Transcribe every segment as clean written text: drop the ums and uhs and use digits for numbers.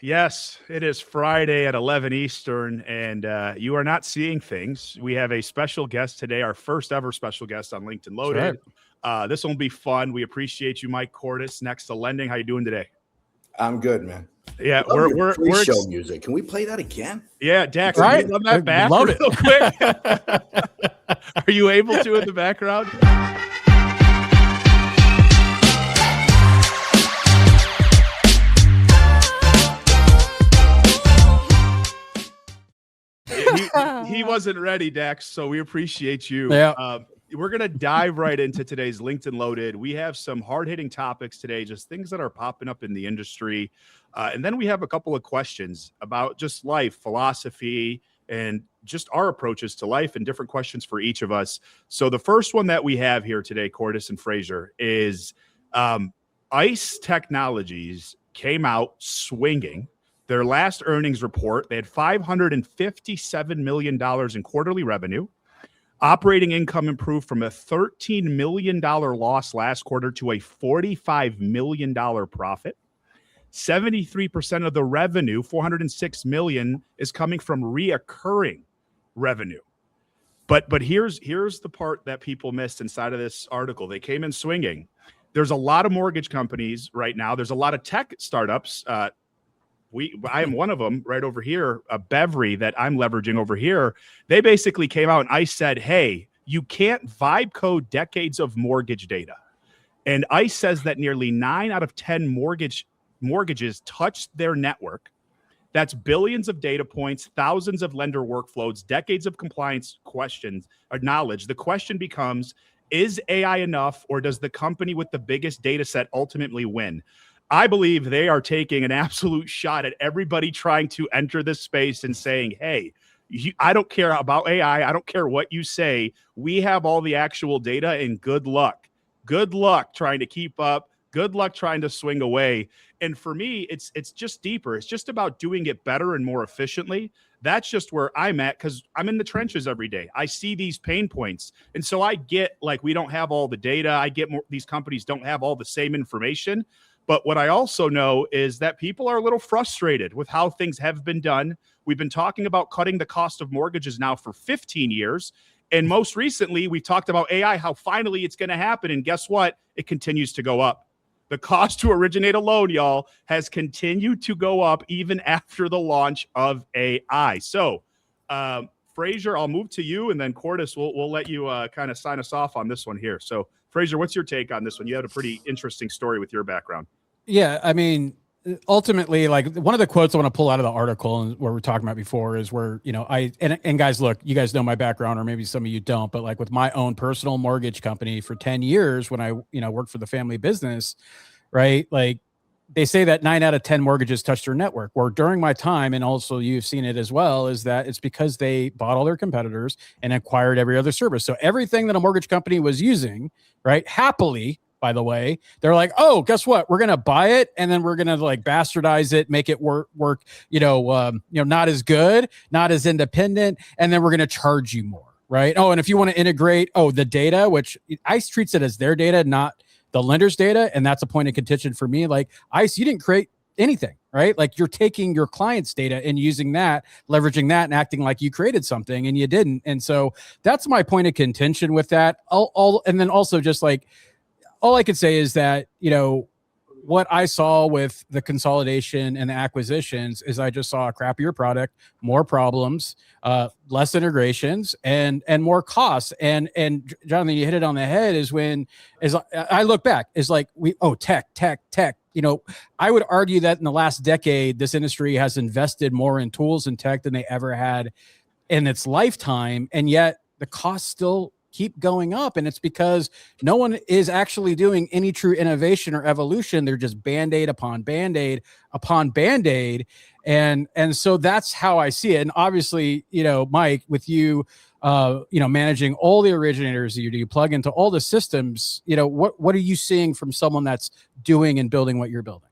Yes, it is Friday at 11 Eastern, and you are not seeing things. We have a special guest today, our first ever special guest on LinkedIn Loaded. Right. This will be fun. We appreciate you, Mike Cordes, next to Lending. How you doing today? I'm good, man. Yeah, Love your pre-show music. Can we play that again? Yeah, Dax, right? can you run that back Love real quick? Are you able to in the background? He wasn't ready, Dax, so we appreciate you. Yeah. We're going to dive right into today's LinkedIn Loaded. We have some hard-hitting topics today, just things that are popping up in the industry. And then we have a couple of questions about just life, philosophy, and just our approaches to life and different questions for each of us. So the first one that we have here today, Cordes and Frazier, is ICE Technologies came out swinging. Their last earnings report, they had $557 million in quarterly revenue. Operating income improved from a $13 million loss last quarter to a $45 million profit. 73% of the revenue, $406 million, is coming from reoccurring revenue. But here's the part that people missed inside of this article. They came in swinging. There's a lot of mortgage companies right now. There's a lot of tech startups. I am one of them right over here, a Bevry that I'm leveraging over here. They basically came out and ICE said, hey, you can't vibe code decades of mortgage data. And ICE says that nearly 9 out of 10 mortgages touched their network. That's billions of data points, thousands of lender workflows, decades of compliance questions or knowledge. The question becomes, is AI enough, or does the company with the biggest data set ultimately win? I believe they are taking an absolute shot at everybody trying to enter this space and saying, hey, I don't care about AI. I don't care what you say. We have all the actual data, and good luck. Good luck trying to keep up. Good luck trying to swing away. And for me, it's just deeper. It's just about doing it better and more efficiently. That's just where I'm at, because I'm in the trenches every day. I see these pain points. And so I get, like, we don't have all the data. I get these companies don't have all the same information. But what I also know is that people are a little frustrated with how things have been done. We've been talking about cutting the cost of mortgages now for 15 years. And most recently, we talked about AI, how finally it's going to happen. And guess what? It continues to go up. The cost to originate a loan, y'all, has continued to go up even after the launch of AI. So, Frazier, I'll move to you, and then Cordes, we'll let you kind of sign us off on this one here. So, Frazier, what's your take on this one? You had a pretty interesting story with your background. Yeah, I mean, ultimately, like, one of the quotes I want to pull out of the article and where we're talking about before is where, and guys, look, you guys know my background, or maybe some of you don't, but like with my own personal mortgage company for 10 years when I, worked for the family business, right? Like, they say that 9 out of 10 mortgages touch their network. Where during my time, and also you've seen it as well, is that it's because they bought all their competitors and acquired every other service. So everything that a mortgage company was using, right, happily, by the way, they're like, oh, guess what? We're going to buy it, and then we're going to like bastardize it, make it work, not as good, not as independent, and then we're going to charge you more, right? Oh, and if you want to integrate, the data, which ICE treats it as their data, not the lender's data, and that's a point of contention for me. Like, ICE, you didn't create anything, right? Like, you're taking your client's data and using that, leveraging that, and acting like you created something, and you didn't. And so that's my point of contention with that. And then also just like, all I could say is that, what I saw with the consolidation and the acquisitions is I just saw a crappier product, more problems, less integrations, and more costs. And Jonathan, you hit it on the head, as I look back, is like tech. I would argue that in the last decade, this industry has invested more in tools and tech than they ever had in its lifetime. And yet the costs still keep going up, and it's because no one is actually doing any true innovation or evolution. They're just band-aid upon band-aid upon band-aid, and so that's how I see it. And obviously, Mike, with you managing all the originators you plug into all the systems, what are you seeing from someone that's doing and building what you're building?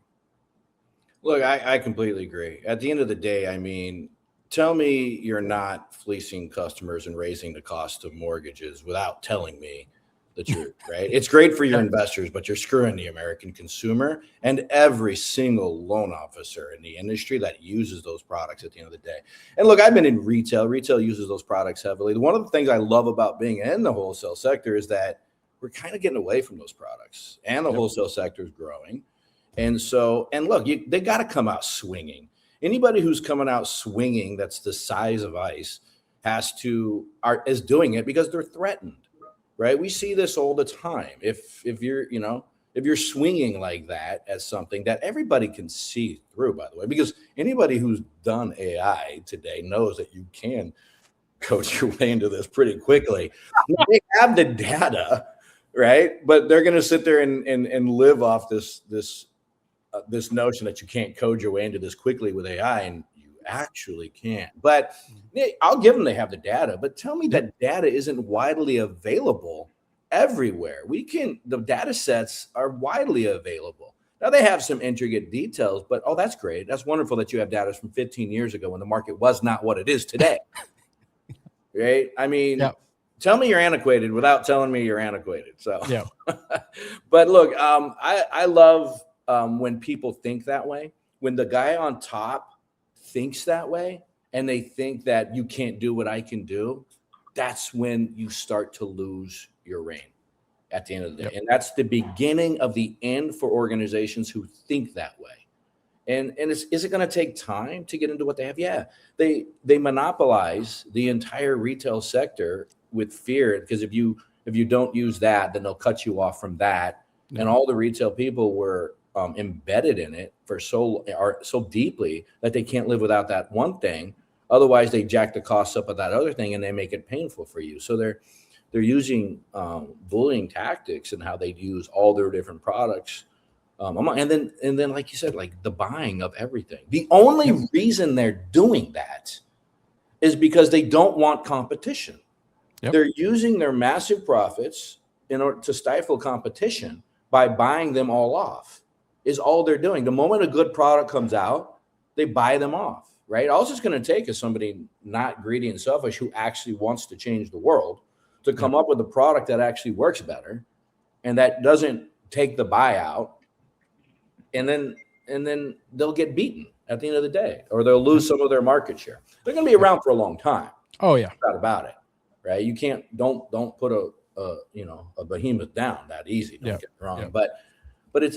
Look, I completely agree. At the end of the day, I mean, tell me you're not fleecing customers and raising the cost of mortgages without telling me the truth, right? It's great for your investors, but you're screwing the American consumer and every single loan officer in the industry that uses those products at the end of the day. And look, I've been in retail. Retail uses those products heavily. One of the things I love about being in the wholesale sector is that we're kind of getting away from those products, and the wholesale sector is growing. And so, and look, they got to come out swinging. Anybody who's coming out swinging that's the size of ice is doing it because they're threatened. Right, we see this all the time. If you're swinging like that as something that everybody can see through, by the way, because anybody who's done AI today knows that you can coach your way into this pretty quickly. They have the data, right? But they're going to sit there and live off this notion that you can't code your way into this quickly with AI, and you actually can. But I'll give them they have the data, but tell me that data isn't widely available everywhere. The data sets are widely available. Now they have some intricate details, but that's great. That's wonderful that you have data from 15 years ago when the market was not what it is today. Right? I mean, tell me you're antiquated without telling me you're antiquated. So, but look, I love when people think that way. When the guy on top thinks that way, and they think that you can't do what I can do, that's when you start to lose your reign at the end of the day. And that's the beginning of the end for organizations who think that way. And is it going to take time to get into what they have? Yeah, they monopolize the entire retail sector with fear, because if you don't use that, then they'll cut you off from that. And all the retail people were embedded in it so deeply that they can't live without that one thing. Otherwise, they jack the costs up of that other thing and they make it painful for you. So they're using bullying tactics and how they use all their different products. And then, like you said, like the buying of everything. The only reason they're doing that is because they don't want competition. They're using their massive profits in order to stifle competition by buying them all off. Is all they're doing. The moment a good product comes out, they buy them off, right? All it's going to take is somebody not greedy and selfish who actually wants to change the world to come up with a product that actually works better and that doesn't take the buyout, and then they'll get beaten at the end of the day, or they'll lose some of their market share. They're going to be around for a long time. Oh yeah, not about it, right? You can't don't put a behemoth down that easy. Don't get me wrong, but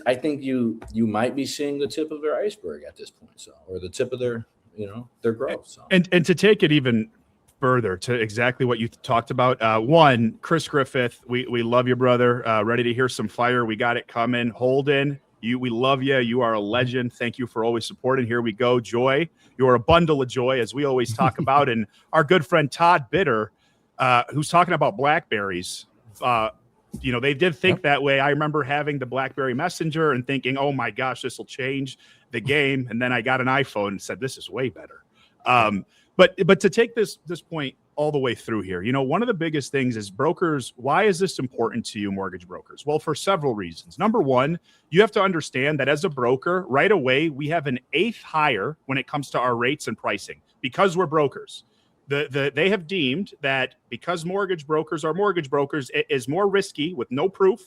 I think you might be seeing the tip of their iceberg at this point, or the tip of their growth. So. And to take it even further to exactly what you talked about, one, Chris Griffith, we love you, brother. Ready to hear some fire? We got it coming. Holden, we love you. You are a legend. Thank you for always supporting. Here we go. Joy, you are a bundle of joy, as we always talk about. And our good friend Todd Bitter, who's talking about blackberries. They did think that way. I remember having the BlackBerry Messenger and thinking, oh my gosh, this will change the game. And then I got an iPhone and said, this is way better. But to take this point all the way through here, one of the biggest things is brokers. Why is this important to you, mortgage brokers? Well, for several reasons. Number one, you have to understand that as a broker, right away, we have an eighth higher when it comes to our rates and pricing because we're brokers. They have deemed that because mortgage brokers are mortgage brokers, it is more risky with no proof,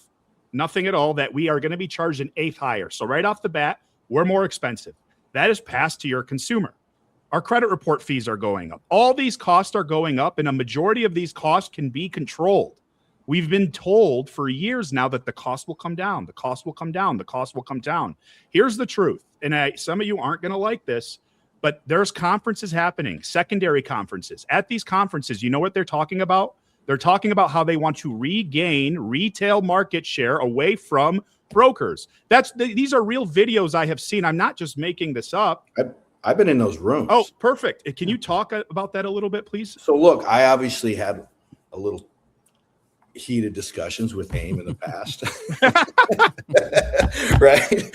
nothing at all, that we are going to be charged an eighth higher. So right off the bat, we're more expensive. That is passed to your consumer. Our credit report fees are going up. All these costs are going up, and a majority of these costs can be controlled. We've been told for years now that the cost will come down. The cost will come down. The cost will come down. Here's the truth, and some of you aren't going to like this, but there's conferences happening, secondary conferences. At these conferences, you know what they're talking about? They're talking about how they want to regain retail market share away from brokers. These are real videos I have seen. I'm not just making this up. I've been in those rooms. Oh, perfect. Can you talk about that a little bit, please? So look, I obviously had a little heated discussions with AIME in the past. Right.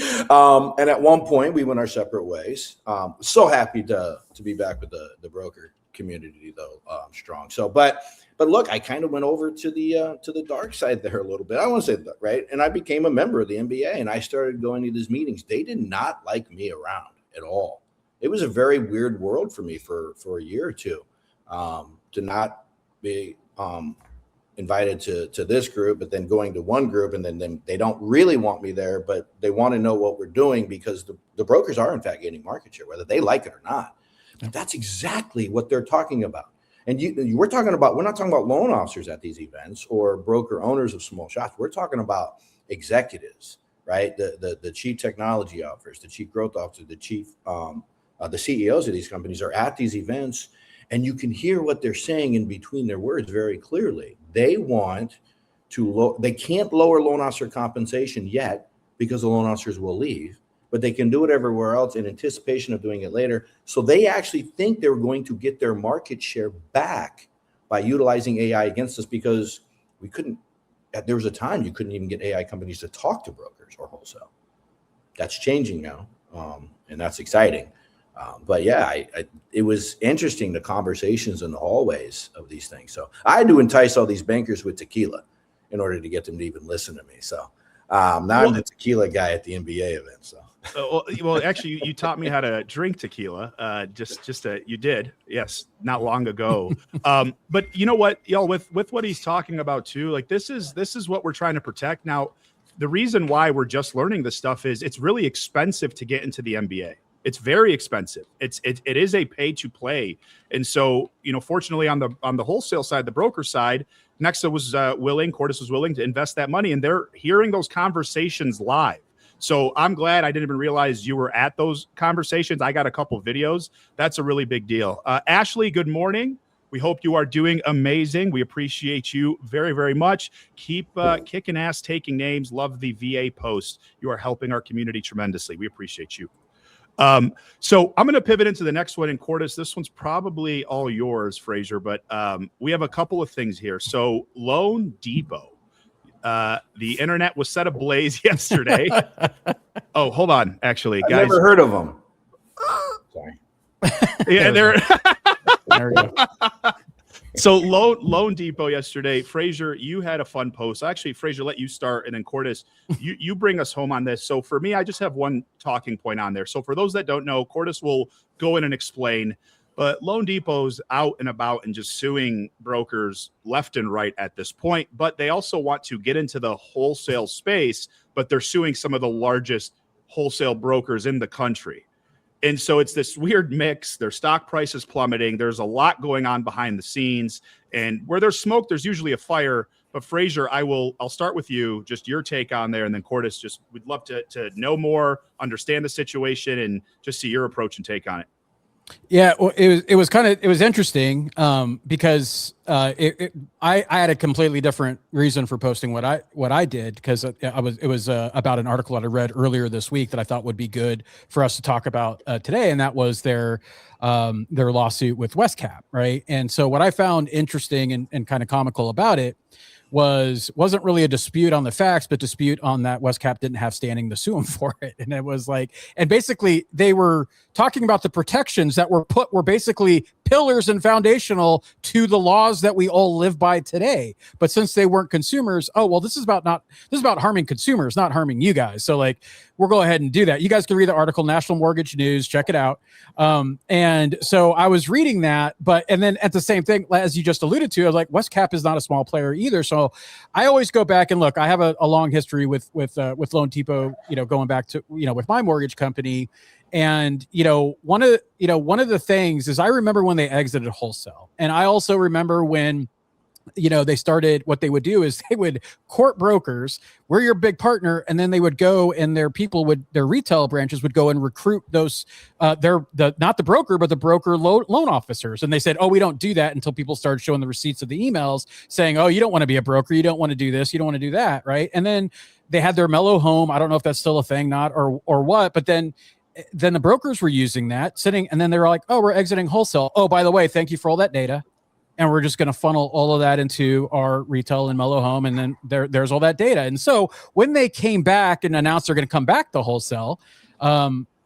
And at one point we went our separate ways. So happy to be back with the broker community though, strong. So, but look, I kind of went over to the dark side there a little bit. I want to say that, right. And I became a member of the MBA and I started going to these meetings. They did not like me around at all. It was a very weird world for me for a year or two, to not be invited to this group, but then going to one group, and then they don't really want me there, but they want to know what we're doing, because the brokers are in fact gaining market share, whether they like it or not. But that's exactly what they're talking about. And we're not talking about loan officers at these events or broker owners of small shops. We're talking about executives, right? The chief technology officers, the chief growth officers, the CEOs of these companies are at these events, and you can hear what they're saying in between their words very clearly. They want they can't lower loan officer compensation yet because the loan officers will leave, but they can do it everywhere else in anticipation of doing it later. So they actually think they're going to get their market share back by utilizing AI against us, because there was a time you couldn't even get AI companies to talk to brokers or wholesale. That's changing now, and that's exciting. But yeah, it was interesting, the conversations in the hallways of these things. So I had to entice all these bankers with tequila in order to get them to even listen to me. So now I'm the tequila guy at the MBA event. So. Well, actually, you taught me how to drink tequila. You did, yes, not long ago. But you know what, y'all, with what he's talking about too, like this is what we're trying to protect. Now, the reason why we're just learning this stuff is it's really expensive to get into the MBA. It's very expensive. It is a pay to play. And so, fortunately on the wholesale side, the broker side, Nexa was Cordis was willing to invest that money, and they're hearing those conversations live. So I'm glad I didn't even realize you were at those conversations. I got a couple videos. That's a really big deal. Ashley, good morning. We hope you are doing amazing. We appreciate you very, very much. Keep kicking ass, taking names. Love the VA post. You are helping our community tremendously. We appreciate you. So I'm going to pivot into the next one. And Cordis, this one's probably all yours, Fraser, but we have a couple of things here. So Loan Depot, the internet was set ablaze yesterday. Oh, hold on. Actually, I've guys, never heard of them. Sorry. Yeah, there we go. So Loan Depot yesterday, Fraser, you had a fun post. Actually, Fraser, let you start, and then Cordis, you bring us home on this. So for me, I just have one talking point on there. So for those that don't know, Cordis will go in and explain. But Loan Depot's out and about and just suing brokers left and right at this point. But they also want to get into the wholesale space, but they're suing some of the largest wholesale brokers in the country. And so it's this weird mix. Their stock price is plummeting. There's a lot going on behind the scenes. And where there's smoke, there's usually a fire. But Fraser, I'll start with you, just your take on there. And then Cordis, we'd love to know more, understand the situation, and just see your approach and take on it. Yeah, well, it was interesting because I had a completely different reason for posting what I did, because it was about an article that I read earlier this week that I thought would be good for us to talk about today, and that was their lawsuit with Westcap, right? And so what I found interesting and kind of comical about it wasn't really a dispute on the facts, but dispute on that Westcap didn't have standing to sue them for it. And it was like, and basically they were talking about the protections that were basically pillars and foundational to the laws that we all live by today. But since they weren't consumers, this is about harming consumers, not harming you guys. So like, we'll go ahead and do that. You guys can read the article, National Mortgage News, check it out. And so I was reading that, and then at the same thing, as you just alluded to, I was like, Westcap is not a small player either. So I always go back and look, I have a long history with Loan Depot, going back to, with my mortgage company. And, one of the things is I remember when they exited wholesale. And I also remember when, they started, what they would do is they would court brokers, we're your big partner. And then they would go and their retail branches would go and recruit those, not the broker, but the broker loan officers. And they said, we don't do that until people started showing the receipts of the emails saying, you don't want to be a broker. You don't want to do this. You don't want to do that. Right. And then they had their mellow home. I don't know if that's still a thing, not, or what, but then the brokers were using that and then they were like, we're exiting wholesale. By the way, thank you for all that data. And we're just going to funnel all of that into our retail and mellow home. And then there's all that data. And so when they came back and announced they're going to come back to wholesale,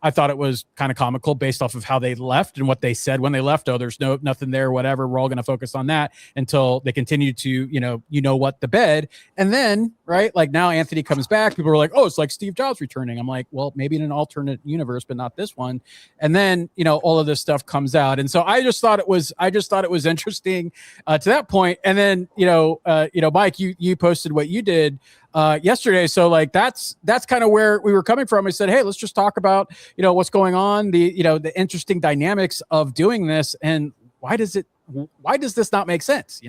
I thought it was kind of comical based off of how they left and what they said when they left. Oh, there's nothing there, whatever. We're all going to focus on that until they continue to, what the bed. And then, right, like now Anthony comes back. People are like, oh, it's like Steve Jobs returning. I'm like, well, maybe in an alternate universe, but not this one. And then, all of this stuff comes out. And so I just thought it was interesting to that point. And then, Mike, you posted what you did yesterday. So like, that's kind of where we were coming from. I said, hey, let's just talk about, what's going on, the interesting dynamics of doing this. And why does this not make sense?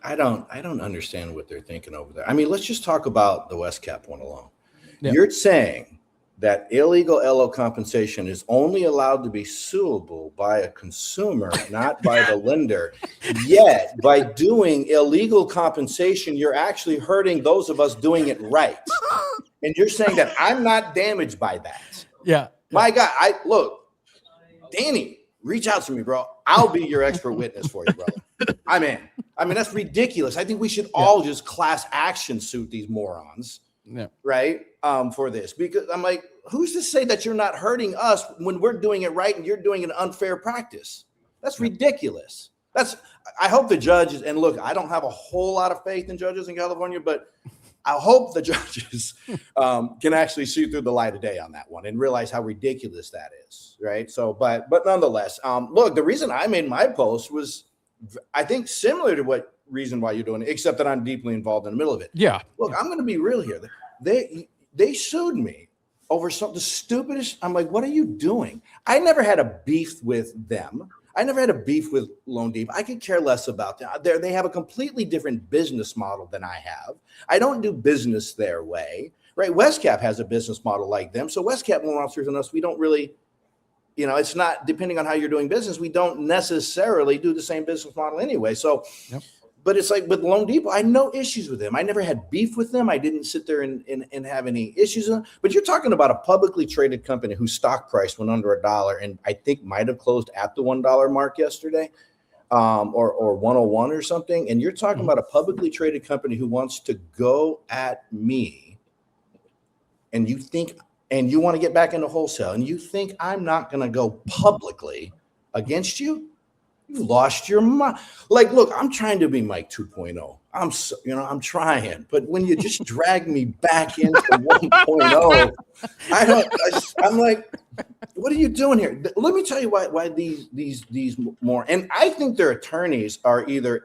I don't understand what they're thinking over there. I mean, let's just talk about the West Cap one alone. Yeah. You're saying that illegal LO compensation is only allowed to be suable by a consumer, not by the lender. Yet, by doing illegal compensation, you're actually hurting those of us doing it right. And you're saying that I'm not damaged by that. Yeah. My God, Danny, reach out to me, bro. I'll be your expert witness for you, brother. I'm in. I mean, that's ridiculous. I think we should all just class action suit these morons. Yeah. Right. For this, because I'm like, who's to say that you're not hurting us when we're doing it right and you're doing an unfair practice? That's ridiculous. I hope the judges, and look, I don't have a whole lot of faith in judges in California, but I hope the judges can actually see through the light of day on that one and realize how ridiculous that is. Right. So, but nonetheless, look, the reason I made my post was, I think, similar to what reason why you're doing it, except that I'm deeply involved in the middle of it. Yeah. Look, I'm going to be real here. They sued me over the stupidest. I'm like, what are you doing? I never had a beef with them. I never had a beef with Loan Depot. I could care less about them. They have a completely different business model than I have. I don't do business their way, right? Westcap has a business model like them. So Westcap loan officers and us, we don't really, it's not, depending on how you're doing business, we don't necessarily do the same business model anyway. So, yep. But it's like with Loan Depot, I had no issues with them. I never had beef with them. I didn't sit there and have any issues. But you're talking about a publicly traded company whose stock price went under $1 and I think might have closed at the $1 mark yesterday, or 101 or something. And you're talking about a publicly traded company who wants to go at me, and you want to get back into wholesale, and you think I'm not going to go publicly against you? You lost your mind. Like, look, I'm trying to be Mike 2.0. I'm trying, but when you just drag me back into 1.0, I'm like, what are you doing here? Let me tell you why these more, and I think their attorneys are either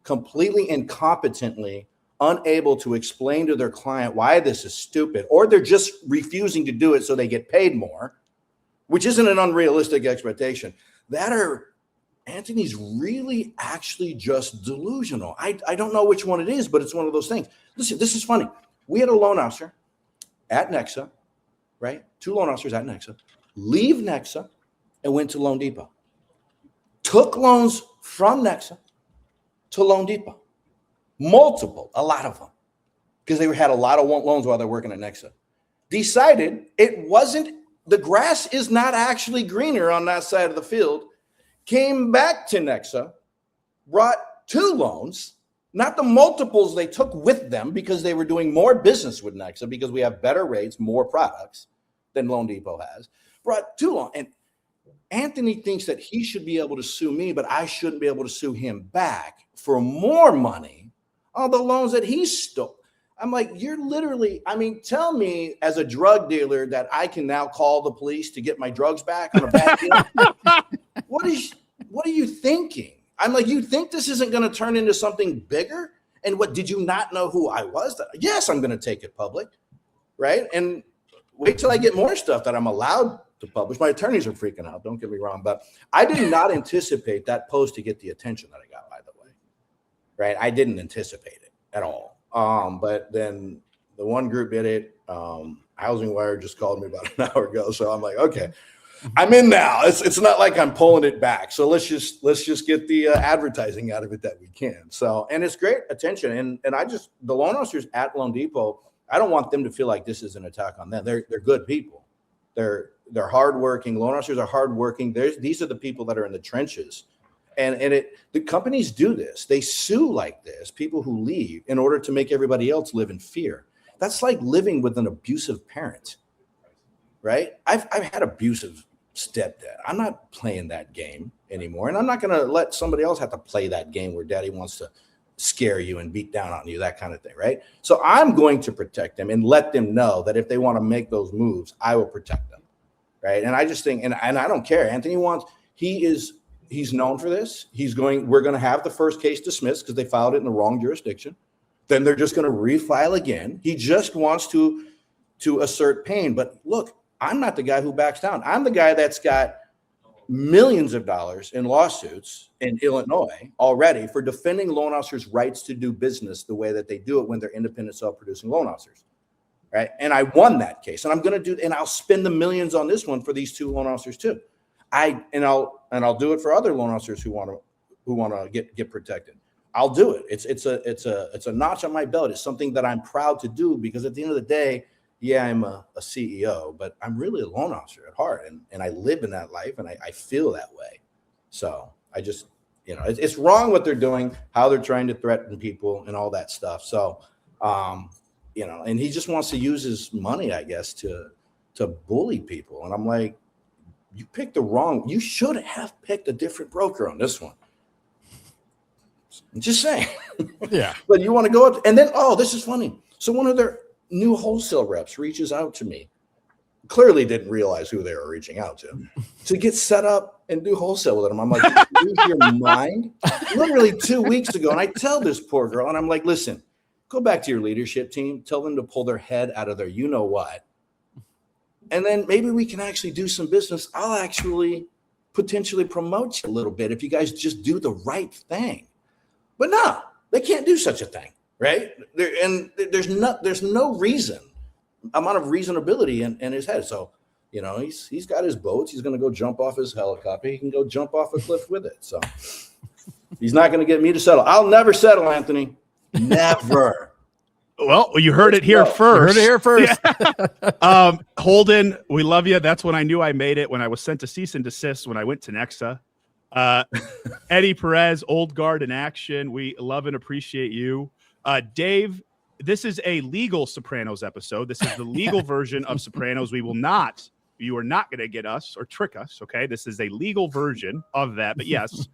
completely incompetently unable to explain to their client why this is stupid, or they're just refusing to do it so they get paid more, which isn't an unrealistic expectation. Anthony's really actually just delusional. I don't know which one it is, but it's one of those things. Listen, this is funny. We had a loan officer at Nexa, right? 2 loan officers at Nexa, leave Nexa and went to Loan Depot. Took loans from Nexa to Loan Depot. A lot of them, because they had a lot of loans while they're working at Nexa. Decided the grass is not actually greener on that side of the field. Came back to Nexa, brought 2 loans, not the multiples they took with them because they were doing more business with Nexa because we have better rates, more products than Loan Depot has. Brought 2 loans. And Anthony thinks that he should be able to sue me, but I shouldn't be able to sue him back for more money on the loans that he stole. I'm like, tell me as a drug dealer that I can now call the police to get my drugs back on a bad deal. What are you thinking? I'm like, you think this isn't going to turn into something bigger? And did you not know who I was? Yes, I'm going to take it public, right? And wait till I get more stuff that I'm allowed to publish. My attorneys are freaking out, don't get me wrong, but I did not anticipate that post to get the attention that I got, by the way, right? I didn't anticipate it at all. But then the one group did it. Housing Wire just called me about an hour ago. So I'm like, okay, I'm in now. It's not like I'm pulling it back. So let's just get the advertising out of it that we can. So, and it's great attention. And the loan officers at Loan Depot, I don't want them to feel like this is an attack on them. They're good people. They're hardworking. Loan officers are hardworking. These are the people that are in the trenches. And the companies do this. They sue like this, people who leave, in order to make everybody else live in fear. That's like living with an abusive parent. right? I've had abusive stepdad. I'm not playing that game anymore. And I'm not going to let somebody else have to play that game where daddy wants to scare you and beat down on you, that kind of thing, right? So I'm going to protect them and let them know that if they want to make those moves, I will protect them, right? And I just think, and I don't care. Anthony wants, he's known for this. We're going to have the first case dismissed because they filed it in the wrong jurisdiction. Then they're just going to refile again. He just wants to assert pain. But look, I'm not the guy who backs down. I'm the guy that's got millions of dollars in lawsuits in Illinois already for defending loan officers' rights to do business the way that they do it when they're independent self-producing loan officers, right? And I won that case, and I'm going to I'll spend the millions on this one for these 2 loan officers too. I'll do it for other loan officers who want to get protected. I'll do it. It's a notch on my belt. It's something that I'm proud to do because at the end of the day, yeah, I'm a CEO, but I'm really a loan officer at heart, and I live in that life, and I feel that way. So I just, it's wrong what they're doing, how they're trying to threaten people and all that stuff. So, and he just wants to use his money, I guess, to bully people. And I'm like, you should have picked a different broker on this one. I'm just saying. Yeah. But you want to go up, and then, this is funny. So one of their new wholesale reps reaches out to me, clearly didn't realize who they were reaching out to get set up and do wholesale with them. I'm like, lose your mind? Literally 2 weeks ago. And I tell this poor girl, and I'm like, listen, go back to your leadership team, tell them to pull their head out of their you-know-what. And then maybe we can actually do some business. I'll actually potentially promote you a little bit if you guys just do the right thing. But no, they can't do such a thing. Right. There's no reason, amount of reasonability in his head. So, he's got his boats. He's going to go jump off his helicopter. He can go jump off a cliff with it. So he's not going to get me to settle. I'll never settle, Anthony. Never. Well, you heard it here first. Yeah. Holden, we love you. That's when I knew I made it, when I was sent to cease and desist when I went to Nexa. Eddie Perez, Old Guard in action. We love and appreciate you. Dave, this is a legal Sopranos episode. This is the legal version of Sopranos. You are not going to get us or trick us. Okay. This is a legal version of that, but yes.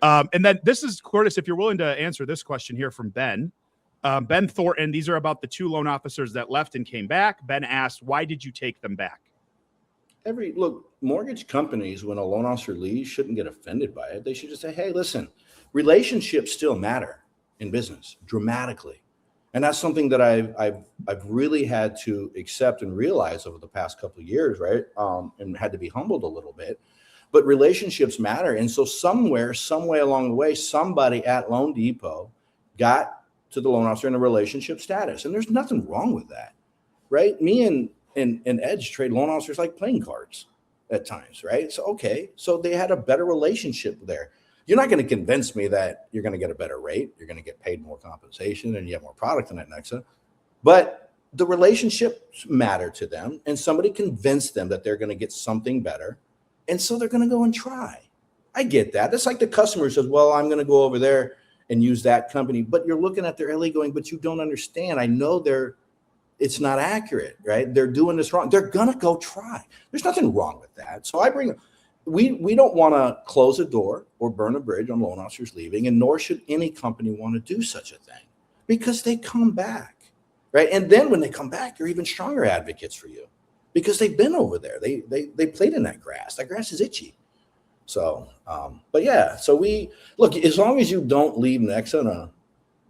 And then this is Curtis, if you're willing to answer this question here from Ben. Ben Thornton, these are about the 2 loan officers that left and came back. Ben asked, why did you take them back? Mortgage companies, when a loan officer leaves, shouldn't get offended by it. They should just say, hey, listen, relationships still matter in business dramatically. And that's something that I've really had to accept and realize over the past couple of years, right? And had to be humbled a little bit. But relationships matter. And so some way along the way, somebody at Loan Depot got to the loan officer in a relationship status. And there's nothing wrong with that, right? Me and Edge trade loan officers like playing cards at times, right? So they had a better relationship there. You're not going to convince me that you're going to get a better rate. You're going to get paid more compensation and you have more product in that Nexa. But the relationships matter to them, and somebody convinced them that they're going to get something better. And so they're going to go and try. I get that. It's like the customer says, well, I'm going to go over there and use that company. But you're looking at their LA going, but you don't understand. I know it's not accurate, right? They're doing this wrong. They're going to go try. There's nothing wrong with that. So we don't want to close a door or burn a bridge on loan officers leaving, and nor should any company want to do such a thing, because they come back, right? And then when they come back, they're even stronger advocates for you because they've been over there. They played in that grass. That grass is itchy. So, but yeah, so look, as long as you don't leave Nexa and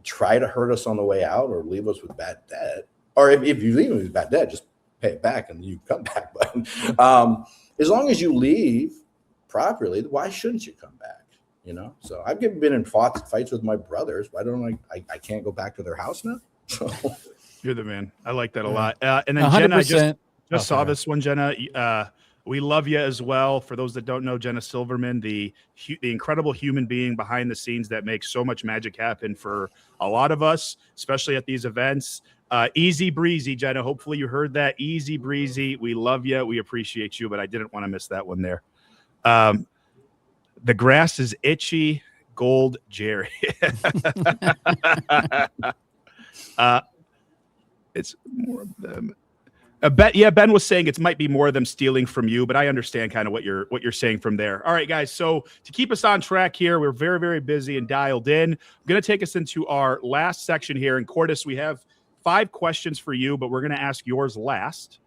try to hurt us on the way out or leave us with bad debt, or if you leave with bad debt, just pay it back and you come back. But as long as you leave properly, why shouldn't you come back? So I've been in fights with my brothers. Why don't I can't go back to their house now? So you're the man. I like that a lot. And then 100%. Jenna, I just saw this one, Jenna. We love you as well. For those that don't know, Jenna Silverman, the incredible human being behind the scenes that makes so much magic happen for a lot of us, especially at these events. Easy breezy, Jenna. Hopefully you heard that. Easy breezy. We love you. We appreciate you, but I didn't want to miss that one there. The grass is itchy. Gold Jerry. It's more of them. Ben was saying it might be more of them stealing from you, but I understand kind of what you're saying from there. All right, guys. So to keep us on track here, we're very, very busy and dialed in. I'm going to take us into our last section here. And Cordis, we have 5 questions for you, but we're going to ask yours last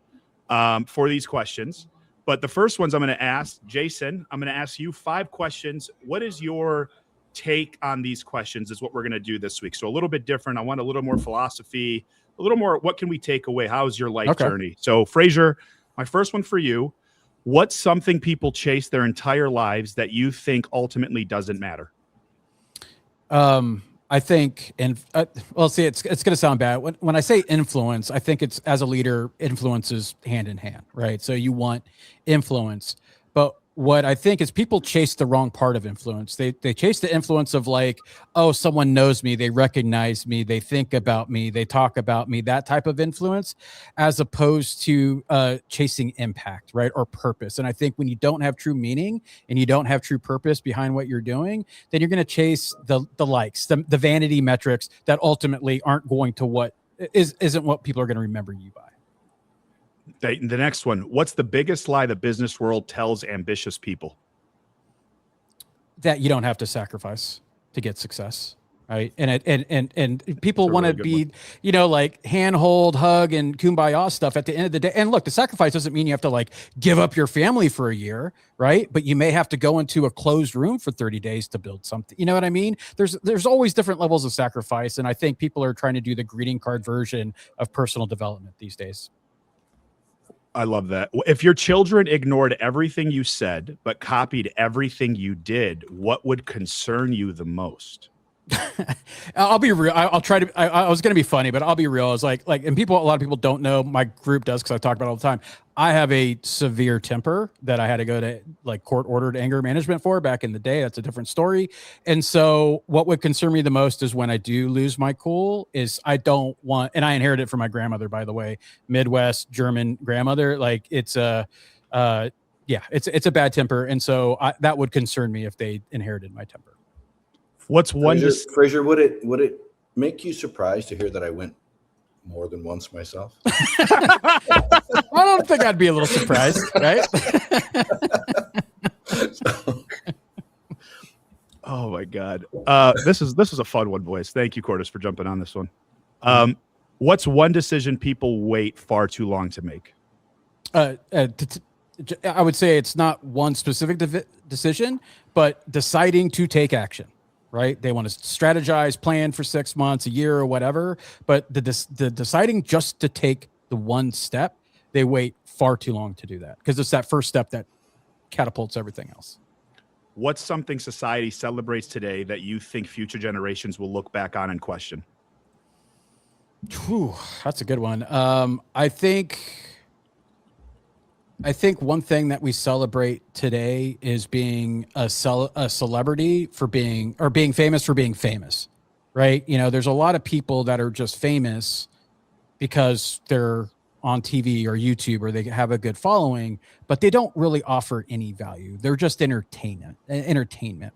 for these questions. But the first ones I'm going to ask Jason. I'm going to ask you 5 questions. What is your take on these questions? Is what we're going to do this week. So a little bit different. I want a little more philosophy. A little more, what can we take away? How's your life journey? So, Fraser, my first one for you. What's something people chase their entire lives that you think ultimately doesn't matter? I think, and well, see, it's going to sound bad. When I say influence, I think it's, as a leader, influence is hand in hand, right? So you want influence, but what I think is people chase the wrong part of influence. They chase the influence of like, oh, someone knows me, they recognize me, they think about me, they talk about me, that type of influence, as opposed to chasing impact, right? Or purpose. And I think when you don't have true meaning and you don't have true purpose behind what you're doing, then you're going to chase the likes, the vanity metrics that ultimately aren't going to isn't what people are going to remember you by. The next one. What's the biggest lie the business world tells ambitious people? That you don't have to sacrifice to get success, right? And people want to be, like handhold, hug, and kumbaya stuff at the end of the day. And look, the sacrifice doesn't mean you have to like give up your family for a year, right? But you may have to go into a closed room for 30 days to build something. You know what I mean? There's always different levels of sacrifice, and I think people are trying to do the greeting card version of personal development these days. I love that. If your children ignored everything you said, but copied everything you did, what would concern you the most? I'll be real. I'll try to, I was going to be funny, but I'll be real. It's like, and a lot of people don't know, my group does, cause I talk about it all the time. I have a severe temper that I had to go to like court ordered anger management for back in the day. That's a different story. And so what would concern me the most is when I do lose my cool is I don't want, and I inherited it from my grandmother, by the way, Midwest German grandmother. Like it's a it's a bad temper. And so that would concern me if they inherited my temper. What's one? Fraser, would it make you surprised to hear that I went more than once myself? I don't think I'd be a little surprised, right? Oh my God. This is a fun one, boys. Thank you, Cordis, for jumping on this one. What's one decision people wait far too long to make? I would say it's not one specific decision, but deciding to take action. Right? They want to strategize, plan for 6 months, a year, or whatever. But the deciding just to take the one step, they wait far too long to do that because it's that first step that catapults everything else. What's something society celebrates today that you think future generations will look back on and question? Whew, that's a good one. I think one thing that we celebrate today is being a celebrity for being famous for being famous, right? There's a lot of people that are just famous because they're on TV or YouTube or they have a good following, but they don't really offer any value. They're just entertainment,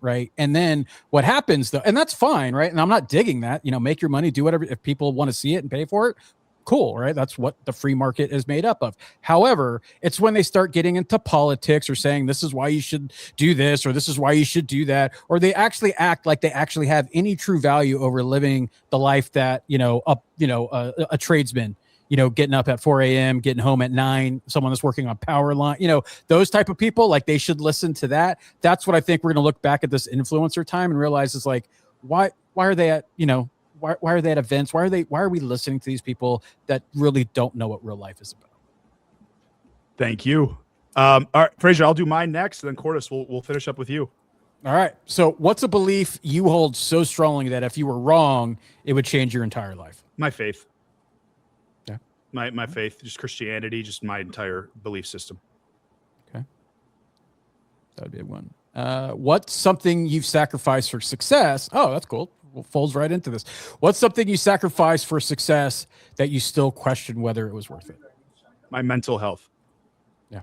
right? And then what happens though, and that's fine, right? And I'm not digging that, make your money, do whatever. If people want to see it and pay for it, cool, right? That's what the free market is made up of. However, it's when they start getting into politics or saying this is why you should do this or this is why you should do that, or they actually act like they actually have any true value over living the life that a tradesman, getting up at 4 a.m., getting home at 9, someone that's working on power line, those type of people, like they should listen to that. That's what I think we're going to look back at this influencer time and realize is like, why are they at, why are they at events? Why are we listening to these people that really don't know what real life is about? Thank you. All right, Fraser, I'll do mine next, and then Cordis, we'll finish up with you. All right. So what's a belief you hold so strongly that if you were wrong, it would change your entire life? My faith. Yeah. My faith, just Christianity, just my entire belief system. Okay. That would be a one. What's something you've sacrificed for success? Oh, that's cool. Folds right into this. What's something you sacrificed for success that you still question whether it was worth it? My mental health. Yeah.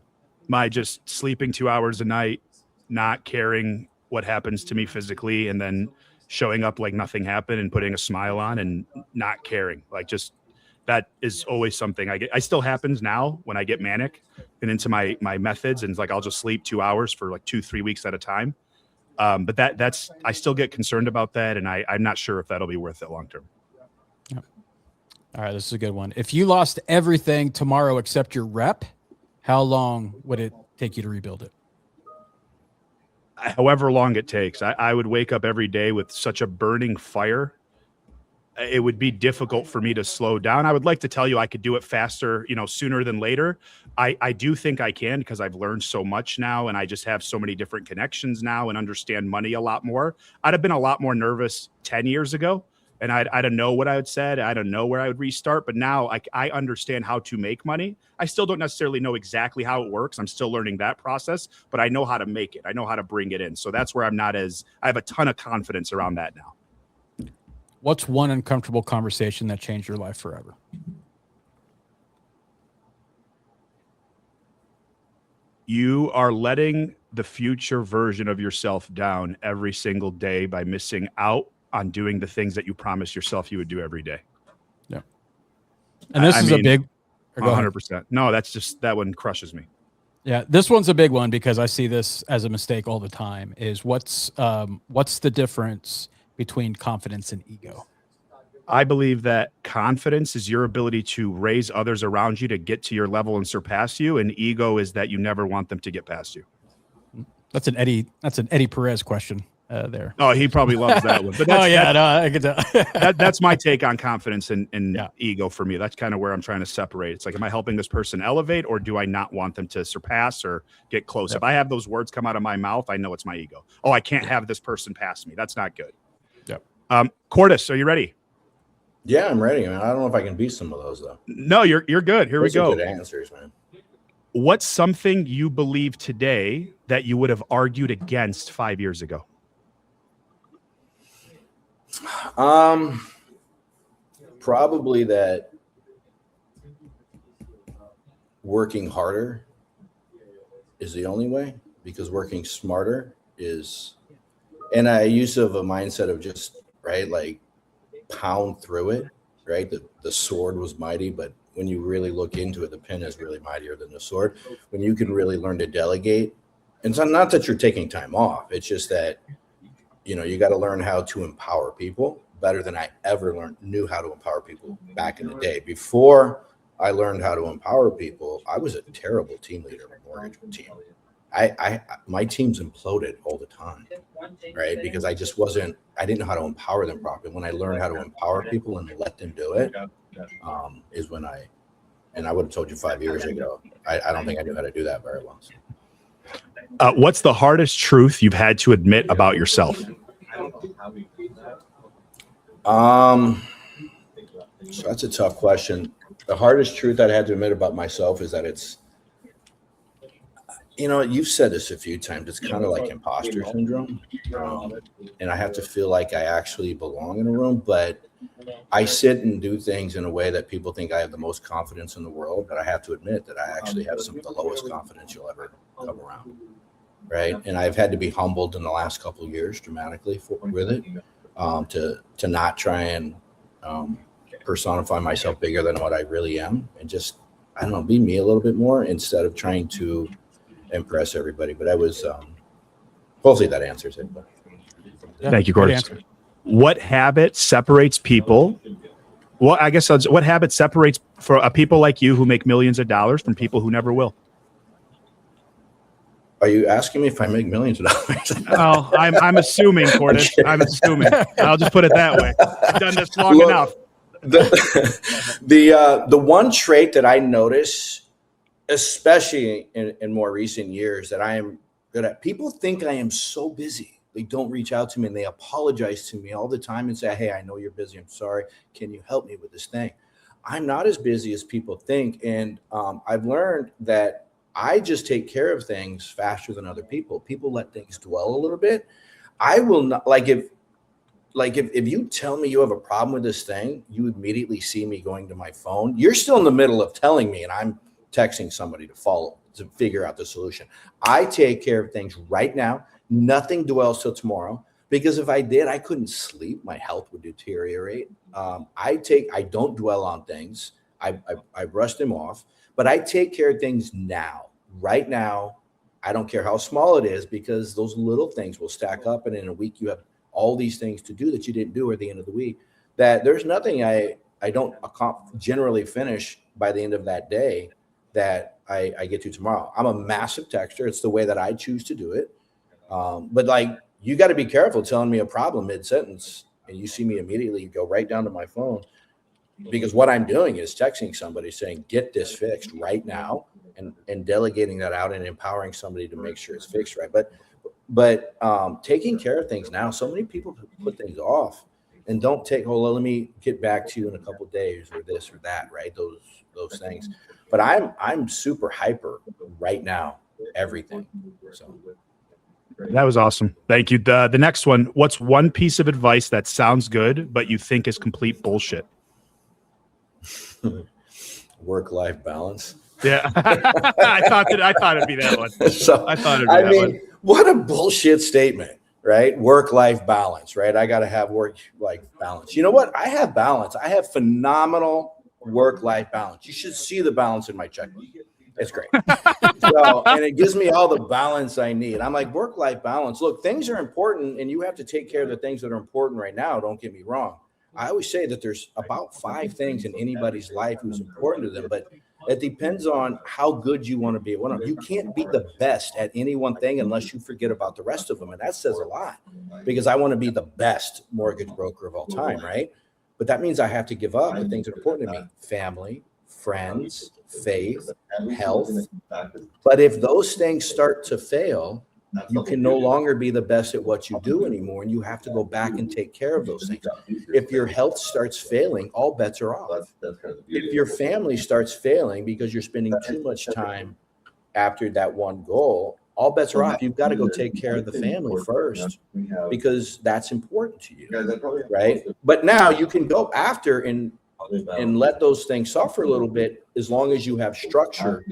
My just sleeping 2 hours a night, not caring what happens to me physically, and then showing up like nothing happened and putting a smile on and not caring. Like just that is always something I still happens now when I get manic and into my methods, and it's like I'll just sleep 2 hours for like 2-3 weeks at a time. But that's I still get concerned about that, and I'm not sure if that'll be worth it long term. Yep. All right, this is a good one. If you lost everything tomorrow except your rep, how long would it take you to rebuild it? However long it takes. I would wake up every day with such a burning fire. It would be difficult for me to slow down. I would like to tell you I could do it faster, sooner than later. I do think I can, because I've learned so much now, and I just have so many different connections now and understand money a lot more. I'd have been a lot more nervous 10 years ago, and I don't know what I would said. I don't know where I would restart, but now I understand how to make money. I still don't necessarily know exactly how it works. I'm still learning that process, but I know how to make it. I know how to bring it in. So that's where I have a ton of confidence around that now. What's one uncomfortable conversation that changed your life forever? You are letting the future version of yourself down every single day by missing out on doing the things that you promised yourself you would do every day. Yeah. And this is a big 100%. No, that one crushes me. Yeah, this one's a big one, because I see this as a mistake all the time. Is what's the difference between confidence and ego? I believe that confidence is your ability to raise others around you to get to your level and surpass you, and ego is that you never want them to get past you. That's an Eddie Perez question there. Oh, he probably loves that one. But I could tell. That's my take on confidence and ego for me. That's kind of where I'm trying to separate. It's like, am I helping this person elevate, or do I not want them to surpass or get close? If I have those words come out of my mouth, I know it's my ego. Oh, I can't have this person pass me. That's not good. Yep. Cordis, are you ready? Yeah, I'm ready, man. I don't know if I can beat some of those though. No, you're good. Here Those we are go. Good answers, man. What's something you believe today that you would have argued against 5 years ago? Probably that working harder is the only way, because working smarter is, and I used to have a mindset of just, right, like pound through it, right? The sword was mighty, but when you really look into it, the pen is really mightier than the sword. When you can really learn to delegate, and so not that you're taking time off, it's just that, you got to learn how to empower people better than I ever knew how to empower people back in the day. Before I learned how to empower people, I was a terrible team leader in a mortgage team. My teams imploded all the time, right? Because I didn't know how to empower them properly. When I learned how to empower people and let them do it, is when and I would have told you 5 years ago, I don't think I knew how to do that very well. What's the hardest truth you've had to admit about yourself? So that's a tough question. The hardest truth I had to admit about myself is that it's, you've said this a few times. It's kind of like imposter syndrome. And I have to feel like I actually belong in a room, but I sit and do things in a way that people think I have the most confidence in the world. But I have to admit that I actually have some of the lowest confidence you'll ever come around. Right. And I've had to be humbled in the last couple of years dramatically with it, to not try and personify myself bigger than what I really am, and just, I don't know, be me a little bit more instead of trying to impress everybody. But I was, hopefully that answers it. But. Yeah, thank you, Gordon. What habit separates people? Well, I guess what habit separates for people like you who make millions of dollars from people who never will? Are you asking me if I make millions of dollars? Oh, I'm assuming, Cordis. I'm assuming. I'll just put it that way. I've done this long enough. The one trait that I notice, especially in more recent years, that I am good at, people think I am so busy. They don't reach out to me, and they apologize to me all the time and say, hey, I know you're busy. I'm sorry. Can you help me with this thing? I'm not as busy as people think. And I've learned that I just take care of things faster than other people. People let things dwell a little bit. I will not, if you tell me you have a problem with this thing, you immediately see me going to my phone. You're still in the middle of telling me, and I'm texting somebody to figure out the solution. I take care of things right now. Nothing dwells till tomorrow, because if I did, I couldn't sleep. My health would deteriorate. I don't dwell on things. I brushed them off, but I take care of things now, right now. I don't care how small it is, because those little things will stack up. And in a week, you have all these things to do that you didn't do at the end of the week. That there's nothing I don't generally finish by the end of that day that I get to tomorrow. I'm a massive texter. It's the way that I choose to do it. But like, you got to be careful telling me a problem mid-sentence and you see me immediately go right down to my phone, because what I'm doing is texting somebody saying, get this fixed right now, and delegating that out and empowering somebody to make sure it's fixed right. But taking care of things now, so many people put things off and don't take, oh, let me get back to you in a couple of days, or this or that, right? Those things. But I'm super hyper right now, everything. So That was awesome. Thank you. The next one, what's one piece of advice that sounds good, but you think is complete bullshit? Work-life balance. Yeah. I thought it'd be that one. So I thought it'd be that one. What a bullshit statement, right? Work-life balance, right? I got to have work-life balance. You know what? I have balance. I have phenomenal work-life balance. You should see the balance in my checkbook. It's great. And it gives me all the balance I need. I'm like, work-life balance. Look, things are important, and you have to take care of the things that are important right now. Don't get me wrong. I always say that there's about 5 things in anybody's life who's important to them, but it depends on how good you want to be at one of them. You can't be the best at any one thing unless you forget about the rest of them. And that says a lot, because I want to be the best mortgage broker of all time, right? But that means I have to give up the things that are important to me: family, friends, faith, health. But if those things start to fail, you can no longer be the best at what you do anymore, and you have to go back and take care of those things. If your health starts failing, all bets are off. If your family starts failing because you're spending too much time after that one goal, all bets are off. You've got to go take care of the family first, because that's important to you, right? But now you can go after and let those things suffer a little bit, as long as you have structure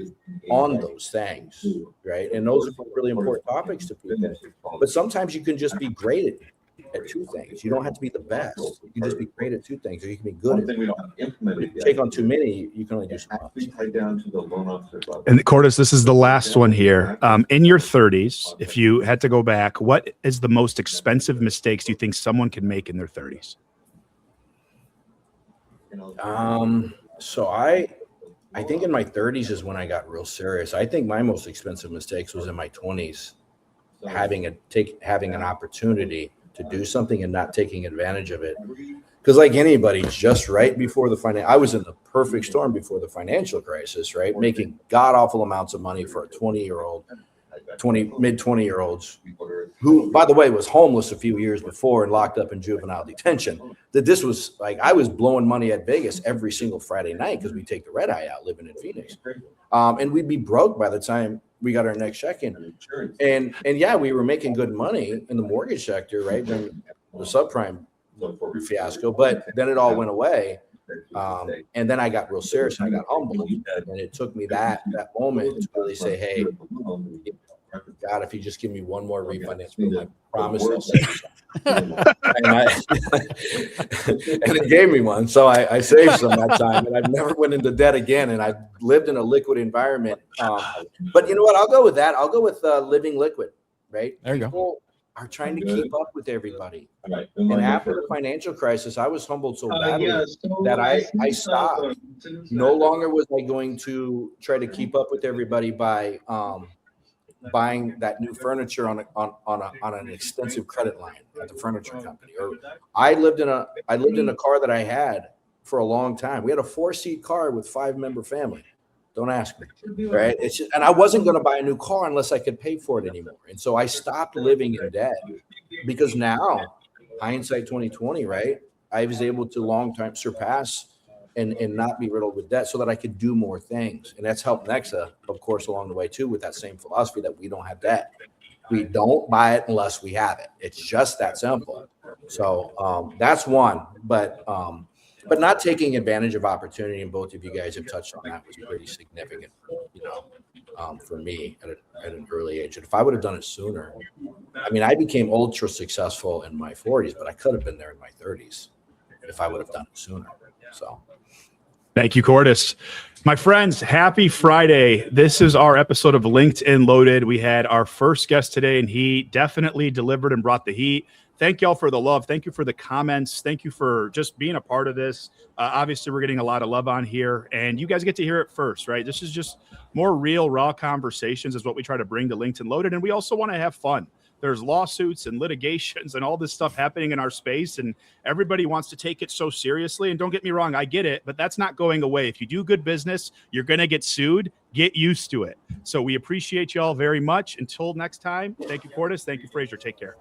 on those things, right? And those are really important topics to people. But sometimes you can just be great at 2 things. You don't have to be the best. You can just be great at 2 things, or you can be good at it. If you take on too many, you can only do so much. And Cordes, this is the last one here. In your 30s, if you had to go back, what is the most expensive mistakes you think someone can make in their 30s? So I think in my 30s is when I got real serious. I think my most expensive mistakes was in my 20s, having an opportunity to do something and not taking advantage of it. Because like anybody, just right before I was in the perfect storm before the financial crisis, right? Making god awful amounts of money for a mid 20-year-olds who, by the way, was homeless a few years before and locked up in juvenile detention. That this was like, I was blowing money at Vegas every single Friday night, because we take the red eye out living in Phoenix. And we'd be broke by the time we got our next check-in. And yeah, we were making good money in the mortgage sector, right? During the subprime fiasco, but then it all went away. And then I got real serious and I got humbled. And it took me that moment to really say, hey, God, if you just give me one more refinance, I promise I'll save some. And it gave me one. So I saved some that time, and I've never went into debt again. And I've lived in a liquid environment. But you know what? I'll go with that. I'll go with living liquid, right? There you People are trying to keep up with everybody. And after the financial crisis, I was humbled so badly that I stopped. No longer was I going to try to keep up with everybody by buying that new furniture on an extensive credit line at the furniture company. Or I lived in a car that I had for a long time. We had a 4-seat car with 5-member family. Don't ask me, right? It's just, and I wasn't going to buy a new car unless I could pay for it anymore. And so I stopped living in debt, because now, hindsight 2020, right? I was able to long time surpass and not be riddled with debt, so that I could do more things. And that's helped Nexa, of course, along the way too, with that same philosophy that we don't have debt. We don't buy it unless we have it. It's just that simple. So that's one, but not taking advantage of opportunity, and both of you guys have touched on that, was pretty significant, for me at an early age. And if I would have done it sooner, I mean, I became ultra successful in my 40s, but I could have been there in my 30s if I would have done it sooner. So. Thank you, Cordis. My friends, happy Friday. This is our episode of LinkedIn Loaded. We had our first guest today, and he definitely delivered and brought the heat. Thank y'all for the love. Thank you for the comments. Thank you for just being a part of this. Obviously, we're getting a lot of love on here, and you guys get to hear it first, right? This is just more real, raw conversations is what we try to bring to LinkedIn Loaded, and we also want to have fun. There's lawsuits and litigations and all this stuff happening in our space, and everybody wants to take it so seriously. And don't get me wrong, I get it, but that's not going away. If you do good business, you're going to get sued. Get used to it. So we appreciate y'all very much. Until next time, thank you, Cordis. Thank you, Fraser. Take care.